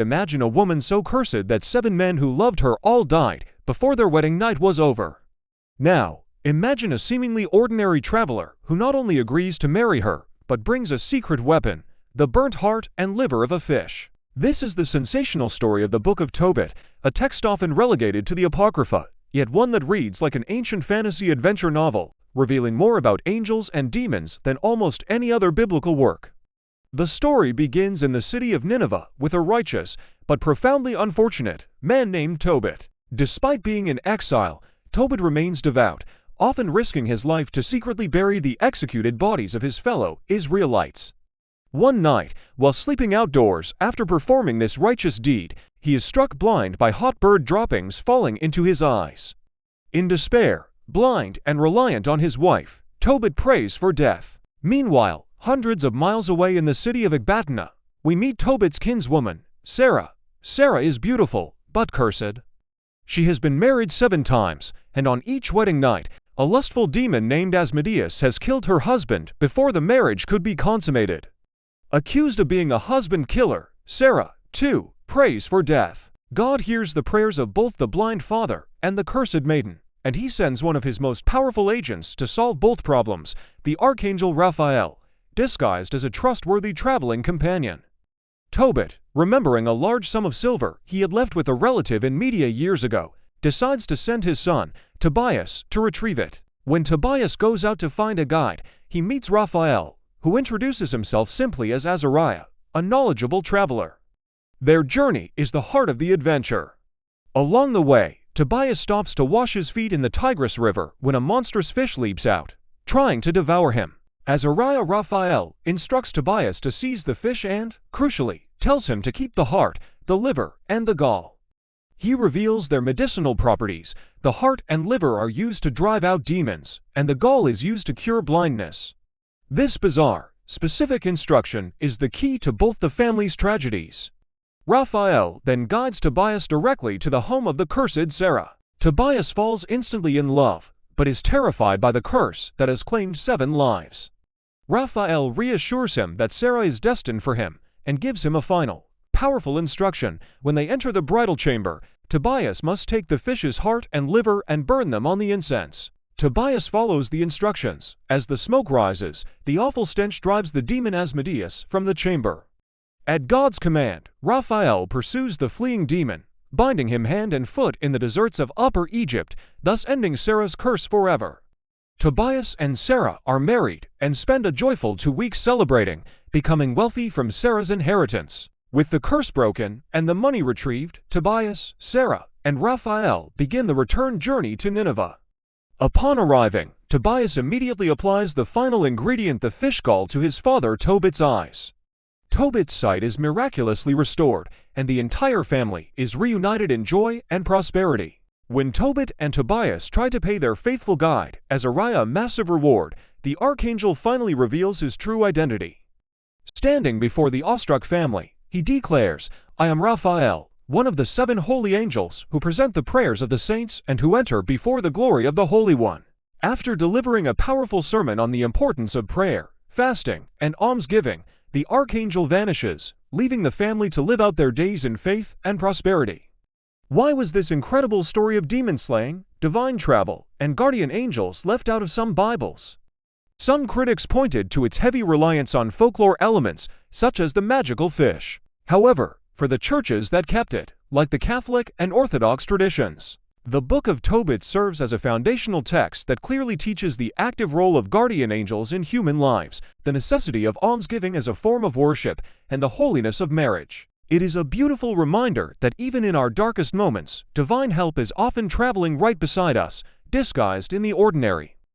Imagine a woman so cursed that 7 men who loved her all died before their wedding night was over. Now, imagine a seemingly ordinary traveler who not only agrees to marry her, but brings a secret weapon, the burnt heart and liver of a fish. This is the sensational story of the Book of Tobit, a text often relegated to the Apocrypha, yet one that reads like an ancient fantasy adventure novel, revealing more about angels and demons than almost any other biblical work. The story begins in the city of Nineveh with a righteous, but profoundly unfortunate, man named Tobit. Despite being in exile, Tobit remains devout, often risking his life to secretly bury the executed bodies of his fellow Israelites. One night, while sleeping outdoors after performing this righteous deed, he is struck blind by hot bird droppings falling into his eyes. In despair, blind and reliant on his wife, Tobit prays for death. Meanwhile, hundreds of miles away in the city of Ecbatana, we meet Tobit's kinswoman, Sarah. Sarah is beautiful, but cursed. She has been married 7 times, and on each wedding night, a lustful demon named Asmodeus has killed her husband before the marriage could be consummated. Accused of being a husband killer, Sarah, too, prays for death. God hears the prayers of both the blind father and the cursed maiden, and he sends one of his most powerful agents to solve both problems, the Archangel Raphael, disguised as a trustworthy traveling companion. Tobit, remembering a large sum of silver he had left with a relative in Media years ago, decides to send his son, Tobias, to retrieve it. When Tobias goes out to find a guide, he meets Raphael, who introduces himself simply as Azariah, a knowledgeable traveler. Their journey is the heart of the adventure. Along the way, Tobias stops to wash his feet in the Tigris River when a monstrous fish leaps out, trying to devour him. Azariah Raphael instructs Tobias to seize the fish and, crucially, tells him to keep the heart, the liver, and the gall. He reveals their medicinal properties. The heart and liver are used to drive out demons, and the gall is used to cure blindness. This bizarre, specific instruction is the key to both the family's tragedies. Raphael then guides Tobias directly to the home of the cursed Sarah. Tobias falls instantly in love, but is terrified by the curse that has claimed 7 lives. Raphael reassures him that Sarah is destined for him, and gives him a final, powerful instruction. When they enter the bridal chamber, Tobias must take the fish's heart and liver and burn them on the incense. Tobias follows the instructions. As the smoke rises, the awful stench drives the demon Asmodeus from the chamber. At God's command, Raphael pursues the fleeing demon, binding him hand and foot in the deserts of Upper Egypt, thus ending Sarah's curse forever. Tobias and Sarah are married and spend a joyful 2 weeks celebrating, becoming wealthy from Sarah's inheritance. With the curse broken and the money retrieved, Tobias, Sarah, and Raphael begin the return journey to Nineveh. Upon arriving, Tobias immediately applies the final ingredient, the fish gall, to his father Tobit's eyes. Tobit's sight is miraculously restored, and the entire family is reunited in joy and prosperity. When Tobit and Tobias try to pay their faithful guide, Azariah, a massive reward, the archangel finally reveals his true identity. Standing before the awestruck family, he declares, "I am Raphael, one of the 7 holy angels who present the prayers of the saints and who enter before the glory of the Holy One." After delivering a powerful sermon on the importance of prayer, fasting, and almsgiving, the archangel vanishes, leaving the family to live out their days in faith and prosperity. Why was this incredible story of demon slaying, divine travel, and guardian angels left out of some Bibles? Some critics pointed to its heavy reliance on folklore elements, such as the magical fish. However, for the churches that kept it, like the Catholic and Orthodox traditions, the Book of Tobit serves as a foundational text that clearly teaches the active role of guardian angels in human lives, the necessity of almsgiving as a form of worship, and the holiness of marriage. It is a beautiful reminder that even in our darkest moments, divine help is often traveling right beside us, disguised in the ordinary.